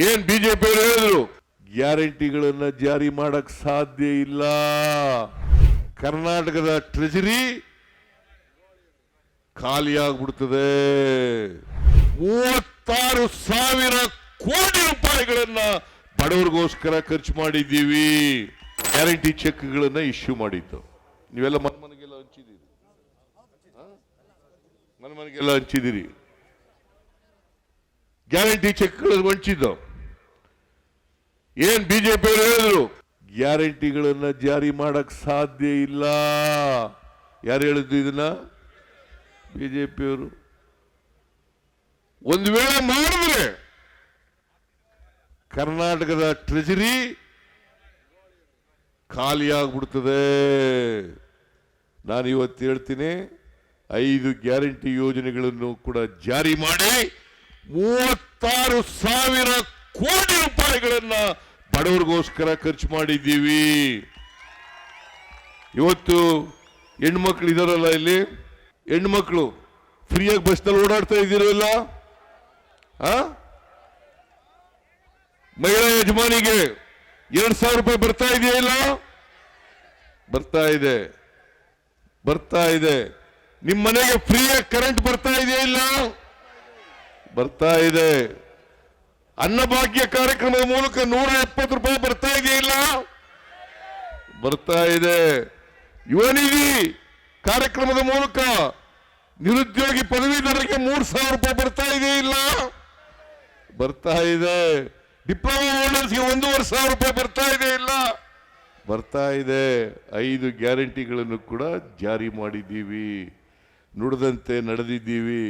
ಏನ್ ಬಿಜೆಪಿ ಹೇಳಿದ್ರು ಗ್ಯಾರಂಟಿಗಳನ್ನ ಜಾರಿ ಮಾಡಕ್ ಸಾಧ್ಯ ಇಲ್ಲ. ಕರ್ನಾಟಕದ ಟ್ರೆಜರಿ ಖಾಲಿಯಾಗ್ಬಿಡ್ತದೆ. 36,000 ಕೋಟಿ ರೂಪಾಯಿಗಳನ್ನ ಬಡವರಿಗೋಸ್ಕರ ಖರ್ಚು ಮಾಡಿದ್ದೀವಿ. ಗ್ಯಾರಂಟಿ ಚೆಕ್ಗಳನ್ನ ಇಶ್ಯೂ ಮಾಡಿದ್ದು ನೀವೆಲ್ಲ ಮನೆಗೆಲ್ಲ ಹಂಚಿದ್ದೀರಿ, ಮನೆಗೆಲ್ಲ ಹಂಚಿದ್ದೀರಿ. ಗ್ಯಾರಂಟಿ ಚೆಕ್ಗಳನ್ನು ಹಂಚಿದ್ದು ಏನ್ ಬಿಜೆಪಿ ಹೇಳಿದ್ರು ಗ್ಯಾರಂಟಿಗಳನ್ನ ಜಾರಿ ಮಾಡಕ್ ಸಾಧ್ಯ ಇಲ್ಲ. ಯಾರು ಹೇಳಿದ್ದು ಇದನ್ನ? ಬಿಜೆಪಿಯವರು. ಒಂದು ವೇಳೆ ಮಾಡಿದ್ರೆ ಕರ್ನಾಟಕದ ಟ್ರೆಜರಿ ಖಾಲಿಯಾಗ್ಬಿಡ್ತದೆ. ನಾನು ಇವತ್ತು ಹೇಳ್ತೀನಿ, 5 ಗ್ಯಾರಂಟಿ ಯೋಜನೆಗಳನ್ನು ಕೂಡ ಜಾರಿ ಮಾಡಿ 36,000 ಕೋಟಿ ರೂಪಾಯಿಗಳನ್ನ ಬಡವರಿಗೋಸ್ಕರ ಖರ್ಚು ಮಾಡಿದ್ದೀವಿ. ಇವತ್ತು ಹೆಣ್ಮಕ್ಳು ಇದಾರಲ್ಲ, ಇಲ್ಲಿ ಹೆಣ್ಮಕ್ಳು ಫ್ರೀಯಾಗಿ ಬಸ್ನಲ್ಲಿ ಓಡಾಡ್ತಾ ಇದ್ದೀರಲ್ಲ, ಮಹಿಳಾ ಯಜಮಾನಿಗೆ 2,000 ರೂಪಾಯಿ ಬರ್ತಾ ಇದೆಯಲ್ಲ? ಬರ್ತಾ ಇದೆ. ನಿಮ್ಮ ಮನೆಗೆ ಫ್ರೀಯಾಗಿ ಕರೆಂಟ್ ಬರ್ತಾ ಇದೆಯಾ ಇಲ್ಲ? ಬರ್ತಾ ಇದೆ. ಅನ್ನಭಾಗ್ಯ ಕಾರ್ಯಕ್ರಮದ ಮೂಲಕ 170 ರೂಪಾಯಿ ಬರ್ತಾ ಇದೆಯಿಲ್ಲ? ಬರ್ತಾ ಇದೆ. ಯುವನಿಧಿ ಕಾರ್ಯಕ್ರಮದ ಮೂಲಕ ನಿರುದ್ಯೋಗಿ ಪದವೀಧರರಿಗೆ 3,000 ರೂಪಾಯಿ ಬರ್ತಾ ಇದೆಯಿಲ್ಲ? ಬರ್ತಾ ಇದೆ. ಡಿಪ್ಲೊಮಾ ಹೋಲ್ಡರ್ಸ್ಗೆ 1,500 ರೂಪಾಯಿ ಬರ್ತಾ ಇದೆಯಿಲ್ಲ? ಬರ್ತಾ ಇದೆ. 5 ಗ್ಯಾರಂಟಿಗಳನ್ನು ಕೂಡ ಜಾರಿ ಮಾಡಿದ್ದೀವಿ. ನುಡಿದಂತೆ ನಡೆದಿದ್ದೀವಿ.